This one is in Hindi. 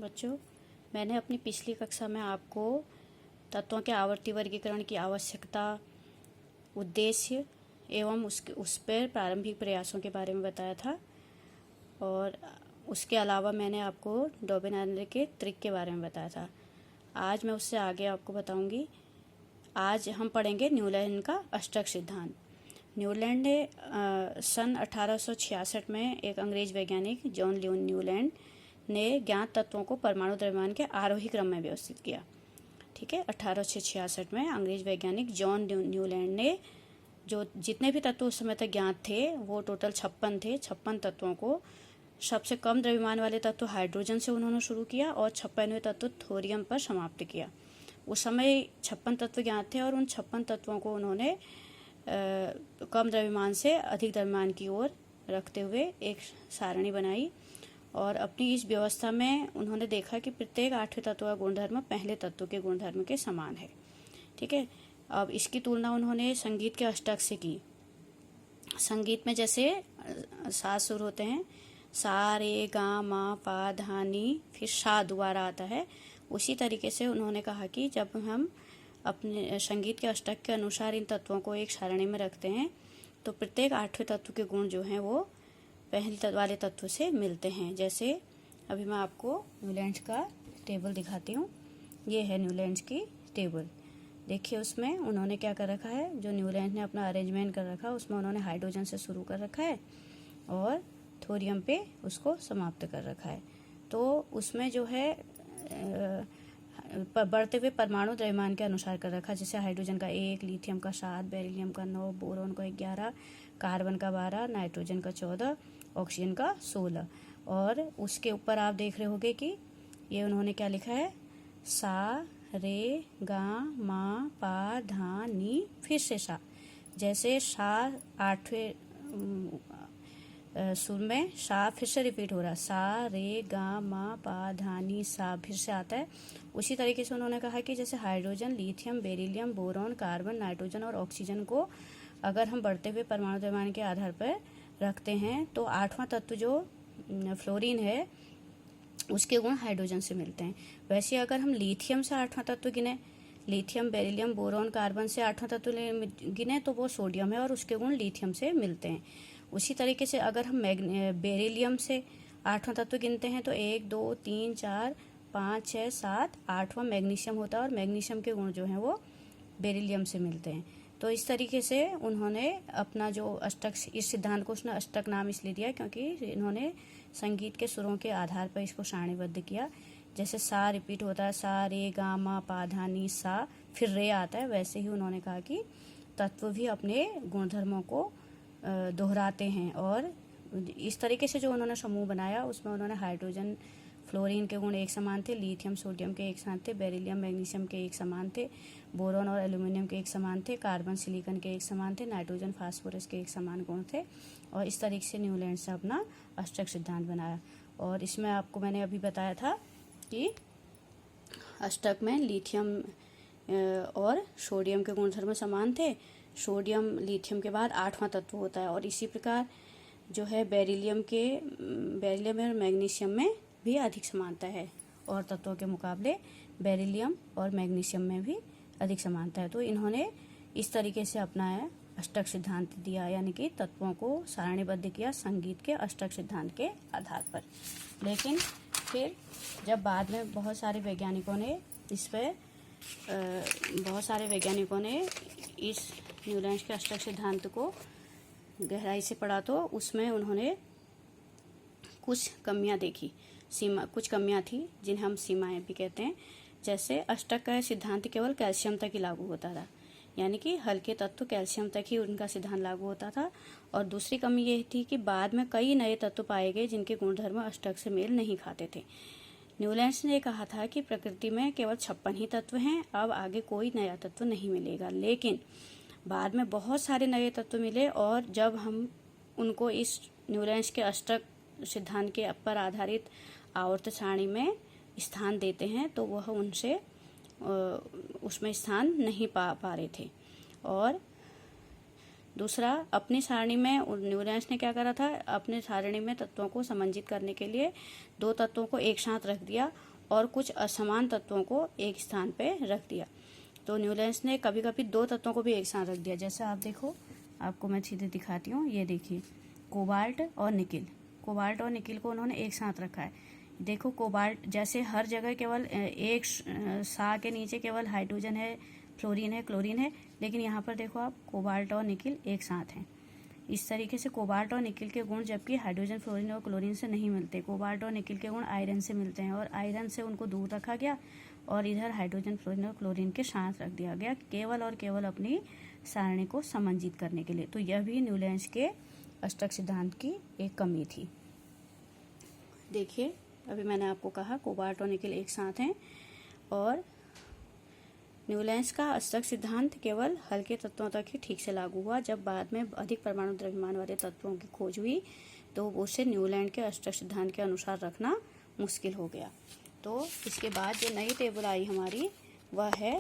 बच्चों, मैंने अपनी पिछली कक्षा में आपको तत्वों के आवर्ती वर्गीकरण की आवश्यकता, उद्देश्य एवं उस पर प्रारंभिक प्रयासों के बारे में बताया था। और उसके अलावा मैंने आपको डोबेनार्डे के त्रिक के बारे में बताया था। आज मैं उससे आगे आपको बताऊंगी। आज हम पढ़ेंगे न्यूलैंड का अष्टक सिद्धांत। न्यूलैंड ने सन 1866 में एक अंग्रेज वैज्ञानिक जॉन न्यूलैंड ने ज्ञात तत्वों को परमाणु द्रव्यमान के आरोही क्रम में व्यवस्थित किया। ठीक है, 1866 में अंग्रेज वैज्ञानिक जॉन न्यूलैंड ने जो जितने भी तत्व उस समय तक ज्ञात थे वो टोटल 56 थे। 56 तत्वों को सबसे कम द्रव्यमान वाले तत्व हाइड्रोजन से उन्होंने शुरू किया और 56वें तत्व थोरियम पर समाप्त किया। उस समय 56 तत्व ज्ञात थे और उन 56 तत्वों को उन्होंने कम द्रव्यमान से अधिक द्रव्यमान की ओर रखते हुए एक सारणी बनाई। और अपनी इस व्यवस्था में उन्होंने देखा कि प्रत्येक 8वें तत्व का गुणधर्म पहले तत्व के गुणधर्म के समान है। ठीक है, अब इसकी तुलना उन्होंने संगीत के अष्टक से की। संगीत में जैसे साज सुर होते हैं, सा रे गा मा पा धा नी, फिर शा दोबारा आता है। उसी तरीके से उन्होंने कहा कि जब हम अपने संगीत के अष्टक के अनुसार इन तत्वों को एक सारणी में रखते हैं तो प्रत्येक 8वें तत्व के गुण जो हैं वो पहले वाले तत्व से मिलते हैं। जैसे अभी मैं आपको न्यूलैंड का टेबल दिखाती हूँ। ये है न्यूलैंड की टेबल। देखिए उसमें उन्होंने क्या कर रखा है, जो न्यूलैंड ने अपना अरेंजमेंट कर रखा है उसमें उन्होंने हाइड्रोजन से शुरू कर रखा है और थोरियम पे उसको समाप्त कर रखा है। तो उसमें जो है बढ़ते हुए परमाणु द्रव्यमान के अनुसार कर रखा है। जैसे हाइड्रोजन का 1, लिथियम का 7, बेरिलियम का 9, बोरोन का 11, कार्बन का 12, नाइट्रोजन का 14, ऑक्सीजन का 16। और उसके ऊपर आप देख रहे होंगे कि ये उन्होंने क्या लिखा है, सा रे गा मा पा धा नी, फिर से सा। जैसे सा 8वें सुर में सा फिर से रिपीट हो रहा है, सा रे गा मा पा धा नी सा फिर से आता है। उसी तरीके से उन्होंने कहा कि जैसे hydrogen, lithium, beryllium, boron, carbon, nitrogen और ऑक्सीजन को अगर हम बढ़ते हुए परमाणु द्रव्यमान के आधार पर रखते हैं तो 8वां तत्व जो फ्लोरीन है उसके गुण हाइड्रोजन से मिलते हैं। वैसे अगर हम लिथियम से 8वां तत्व गिने, लिथियम, बेरिलियम, बोरॉन, कार्बन से 8वां तत्व गिने तो वो सोडियम है और उसके गुण लिथियम से मिलते हैं। उसी तरीके से अगर हम बेरिलियम से 8वां तत्व गिनते हैं तो 1, 2, 3, 4, 5, 6, 7, 8वां मैग्नीशियम होता है और मैग्नीशियम के गुण जो हैं वो बेरिलियम से मिलते हैं। तो इस तरीके से उन्होंने अपना जो अष्टक, इस सिद्धांत को उसने अष्टक नाम इसलिए दिया क्योंकि इन्होंने संगीत के सुरों के आधार पर इसको सारणीबद्ध किया। जैसे सा रिपीट होता है, सा रे गा मा पा धा नी सा, फिर रे आता है, वैसे ही उन्होंने कहा कि तत्व भी अपने गुणधर्मों को दोहराते हैं। और इस तरीके से जो उन्होंने समूह बनाया उसमें उन्होंने हाइड्रोजन, फ्लोरीन के गुण एक समान थे, लिथियम, सोडियम के एक समान थे, बेरिलियम, मैग्नीशियम के एक समान थे, बोरॉन और एल्यूमिनियम के एक समान थे, कार्बन, सिलिकॉन के एक समान थे, नाइट्रोजन, फास्फोरस के एक समान गुण थे। और इस तरीके से न्यूलैंड से अपना अष्टक सिद्धांत बनाया। और इसमें आपको मैंने अभी बताया था कि अष्टक में लिथियम और सोडियम के गुणधर्म समान थे। सोडियम लिथियम के बाद 8वां तत्व होता है। और इसी प्रकार जो है बेरिलियम और मैग्नीशियम में भी अधिक समानता है और तत्वों के मुकाबले बेरिलियम और मैग्नीशियम में भी अधिक समानता है। तो इन्होंने इस तरीके से अपना अष्टक सिद्धांत दिया, यानी कि तत्वों को सारणीबद्ध किया संगीत के अष्टक सिद्धांत के आधार पर। लेकिन फिर जब बाद में बहुत सारे वैज्ञानिकों ने इस न्यूलैंड के अष्टक सिद्धांत को गहराई से पढ़ा तो उसमें उन्होंने कुछ कमियां देखी। कुछ कमियां थी जिन्हें हम सीमाएं भी कहते हैं। जैसे अष्टक का सिद्धांत केवल कैल्शियम तक ही लागू होता था, यानी कि हल्के तत्व कैल्शियम तक ही उनका सिद्धांत लागू होता था। और दूसरी कमी यह थी कि बाद में कई नए तत्व पाए गए जिनके गुणधर्म अष्टक से मेल नहीं खाते थे। न्यूलैंड ने कहा था कि प्रकृति में केवल 56 ही तत्व हैं, अब आगे कोई नया तत्व नहीं मिलेगा। लेकिन बाद में बहुत सारे नए तत्व मिले और जब हम उनको इस न्यूलैंड के अष्टक सिद्धांत के पर आधारित आवर्त सारणी में स्थान देते हैं तो वह उनसे उसमें स्थान नहीं पा रहे थे। और दूसरा, अपनी सारणी में न्यूलैंड्स ने क्या करा था, अपने सारणी में तत्वों को समंजित करने के लिए दो तत्वों को एक साथ रख दिया और कुछ असमान तत्वों को एक स्थान पे रख दिया। तो न्यूलैंड्स ने कभी कभी दो तत्वों को भी एक साथ रख दिया। जैसे आप देखो, आपको मैं सीधे दिखाती हूँ, ये देखिए कोबाल्ट और निकिल, कोबाल्ट और निकिल को उन्होंने एक साथ रखा है। देखो कोबाल्ट, जैसे हर जगह केवल एक सा के नीचे केवल हाइड्रोजन है, फ्लोरीन है, क्लोरीन है, लेकिन यहाँ पर देखो आप कोबाल्ट और निकिल एक साथ हैं। इस तरीके से कोबाल्ट और निकिल के गुण जबकि हाइड्रोजन, फ्लोरीन और क्लोरीन से नहीं मिलते, कोबाल्ट और निकिल के गुण आयरन से मिलते हैं और आयरन से उनको दूर रखा गया और इधर हाइड्रोजन, फ्लोरीन और क्लोरीन के साथ रख दिया गया, केवल और केवल अपनी सारणी को समंजित करने के लिए। तो यह भी न्यूलैंड्स के अष्टक सिद्धांत की एक कमी थी। देखिए, अभी मैंने आपको कहा कोबाल्ट और निकिल एक साथ हैं और न्यूलैंड्स का अष्टक सिद्धांत केवल हल्के तत्वों तक ही ठीक से लागू हुआ। जब बाद में अधिक परमाणु द्रव्यमान वाले तत्वों की खोज हुई तो उसे न्यूलैंड के अष्टक सिद्धांत के अनुसार रखना मुश्किल हो गया। तो इसके बाद जो नई टेबल आई हमारी वह है